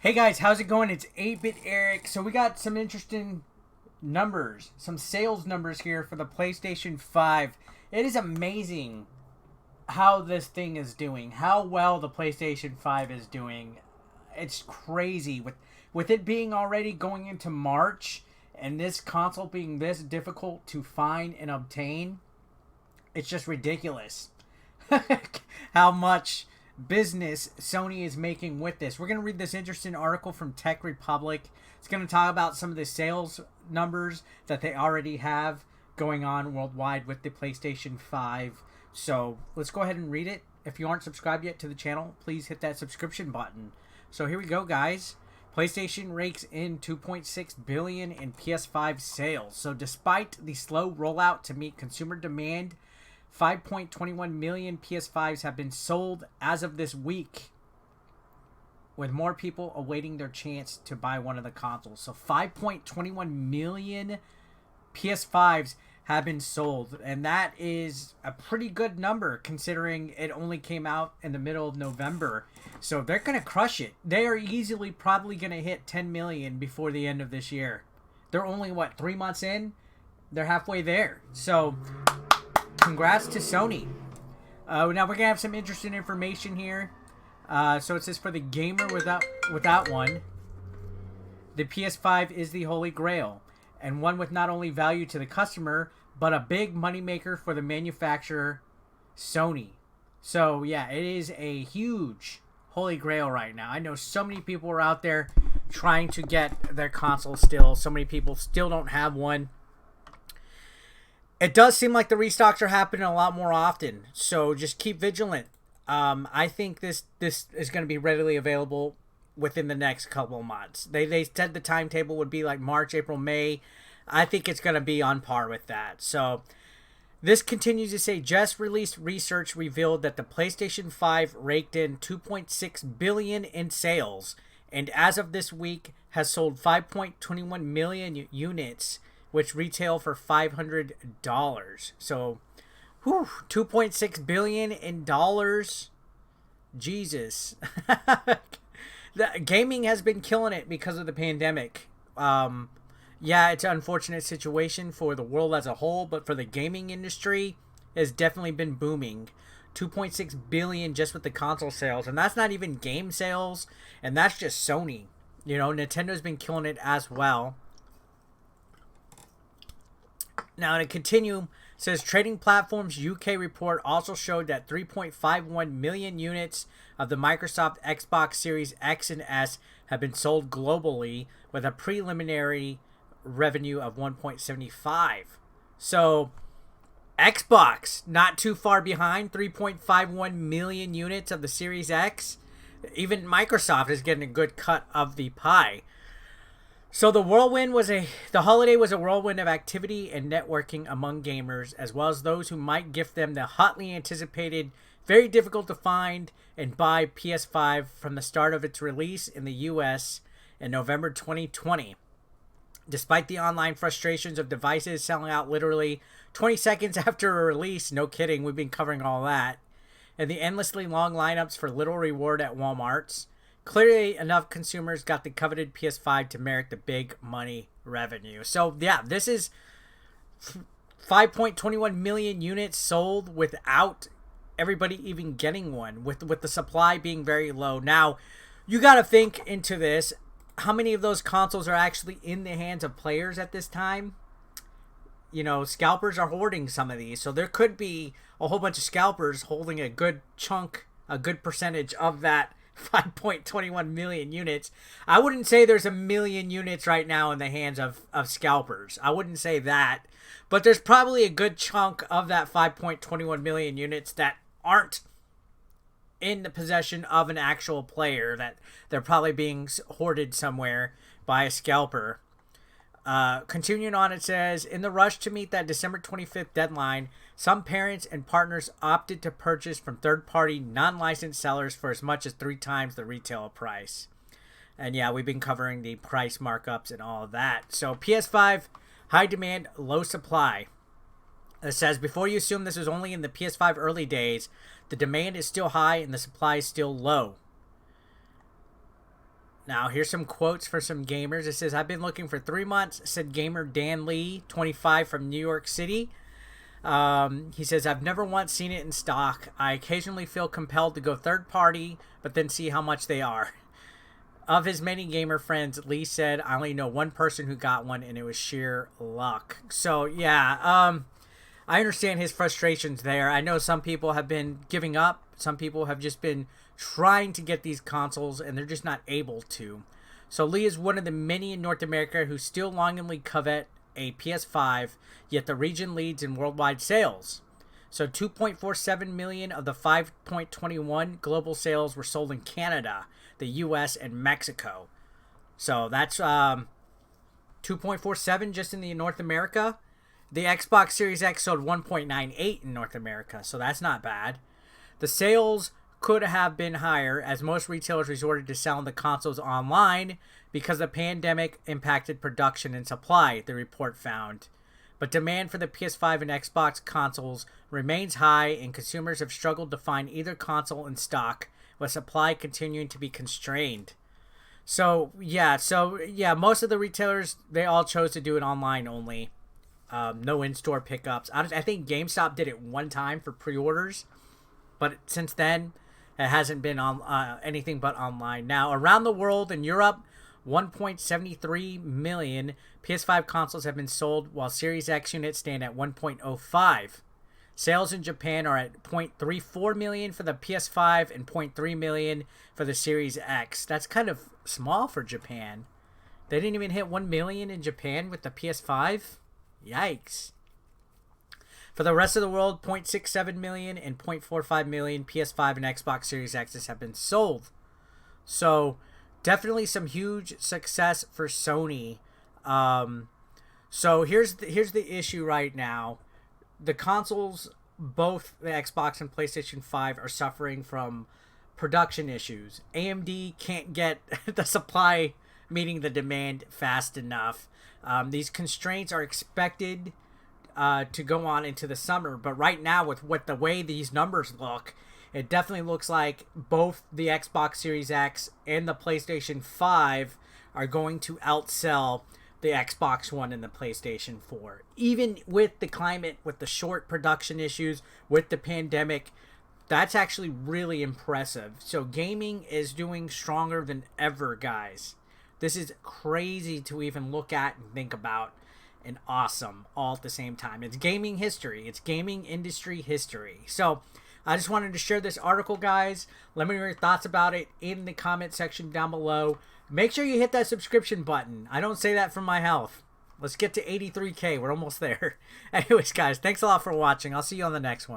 Hey guys, how's it going? It's 8-Bit Eric. So we got some interesting numbers, some sales numbers here for the PlayStation 5. It is amazing how this thing is doing, how well the PlayStation 5 is doing. It's crazy with it being already going into March and this console being this difficult to find and obtain. It's just ridiculous how much business Sony is making with this. We're going to read this interesting article from Tech Republic. It's going to talk about some of the sales numbers that they already have going on worldwide with the PlayStation 5. So let's go ahead and read it. If you aren't subscribed yet to the channel, please hit that subscription button. So here we go, guys. PlayStation rakes in $2.6 billion in PS5 sales. So despite the slow rollout to meet consumer demand, 5.21 million PS5s have been sold as of this week, with more people awaiting their chance to buy one of the consoles. So 5.21 million PS5s have been sold, and that is a pretty good number considering it only came out in the middle of November. So they're going to crush it. They are easily probably going to hit 10 million before the end of this year. They're only, what, 3 months in? They're halfway there. So congrats to Sony. Now we're going to have some interesting information here. So it says for the gamer without one, the PS5 is the holy grail, and one with not only value to the customer, but a big moneymaker for the manufacturer, Sony. So yeah, it is a huge holy grail right now. I know so many people are out there trying to get their console still. So many people still don't have one. It does seem like the restocks are happening a lot more often, so just keep vigilant. I think this is going to be readily available within the next couple of months. They said the timetable would be like March, April, May. I think it's going to be on par with that. So this continues to say, just released research revealed that the PlayStation 5 raked in $2.6 billion in sales, and as of this week has sold 5.21 million units, which retail for $500. So, whew, $2.6 billion in dollars. Jesus. The gaming has been killing it because of the pandemic. Yeah, it's an unfortunate situation for the world as a whole, but for the gaming industry, it's definitely been booming. 2.6 billion just with the console sales, and that's not even game sales, and that's just Sony. You know, Nintendo's been killing it as well. Now, to continue, it says Trading Platforms UK report also showed that 3.51 million units of the Microsoft Xbox Series X and S have been sold globally, with a preliminary revenue of 1.75. So, Xbox not too far behind, 3.51 million units of the Series X. Even Microsoft is getting a good cut of the pie. So the holiday was a whirlwind of activity and networking among gamers, as well as those who might gift them the hotly anticipated, very difficult to find and buy PS5 from the start of its release in the US in November 2020. Despite the online frustrations of devices selling out literally 20 seconds after a release, no kidding, we've been covering all that, and the endlessly long lineups for little reward at Walmarts, clearly enough consumers got the coveted PS5 to merit the big money revenue. So yeah, this is 5.21 million units sold without everybody even getting one, with the supply being very low. Now, you got to think into this. How many of those consoles are actually in the hands of players at this time? You know, scalpers are hoarding some of these. So there could be a whole bunch of scalpers holding a good chunk, a good percentage of that 5.21 million units. I wouldn't say there's a million units right now in the hands of scalpers. I wouldn't say that. But there's probably a good chunk of that 5.21 million units that aren't in the possession of an actual player, that they're probably being hoarded somewhere by a scalper. Continuing on, it says, in the rush to meet that December 25th deadline, some parents and partners opted to purchase from third-party, non-licensed sellers for as much as 3 times the retail price. And yeah, we've been covering the price markups and all of that. So PS5, high demand, low supply. It says, before you assume this was only in the PS5 early days, the demand is still high and the supply is still low. Now, here's some quotes for some gamers. It says, I've been looking for 3 months, said gamer Dan Lee, 25, from New York City. He says, I've never once seen it in stock. I occasionally feel compelled to go third party, but then see how much they are. Of his many gamer friends, Lee said, I only know one person who got one, and it was sheer luck. So, yeah, I understand his frustrations there. I know some people have been giving up. Some people have just been trying to get these consoles, and they're just not able to. So Lee is one of the many in North America who still longingly covet a PS5, yet the region leads in worldwide sales. So 2.47 million of the 5.21 global sales were sold in Canada, the US, and Mexico. So that's 2.47 just in the North America. The Xbox Series X sold 1.98 in North America, so that's not bad. The sales could have been higher as most retailers resorted to selling the consoles online because the pandemic impacted production and supply, the report found. But demand for the PS5 and Xbox consoles remains high, and consumers have struggled to find either console in stock, with supply continuing to be constrained. So yeah, most of the retailers, they all chose to do it online only. No in-store pickups. I think GameStop did it one time for pre-orders, but since then, it hasn't been on anything but online. Now, around the world, in Europe, 1.73 million PS5 consoles have been sold, while Series X units stand at 1.05. Sales in Japan are at 0.34 million for the PS5 and 0.3 million for the Series X. That's kind of small for Japan. They didn't even hit 1 million in Japan with the PS5. Yikes. For the rest of the world, 0.67 million and 0.45 million PS5 and Xbox Series X's have been sold. So, definitely some huge success for Sony. So here's the issue right now. The consoles, both the Xbox and PlayStation 5, are suffering from production issues. AMD can't get the supply meeting the demand fast enough. These constraints are expected to go on into the summer, but right now, with the way these numbers look, it definitely looks like both the Xbox Series X and the PlayStation 5 are going to outsell the Xbox One and the PlayStation 4. Even with the climate, with the short production issues, with the pandemic, that's actually really impressive. So gaming is doing stronger than ever, guys. This is crazy to even look at and think about, and awesome all at the same time. It's gaming history. It's gaming industry history. So I just wanted to share this article, guys. Let me know your thoughts about it in the comment section down below. Make sure you hit that subscription button. I don't say that for my health. Let's get to 83K. We're almost there. Anyways, guys, thanks a lot for watching. I'll see you on the next one.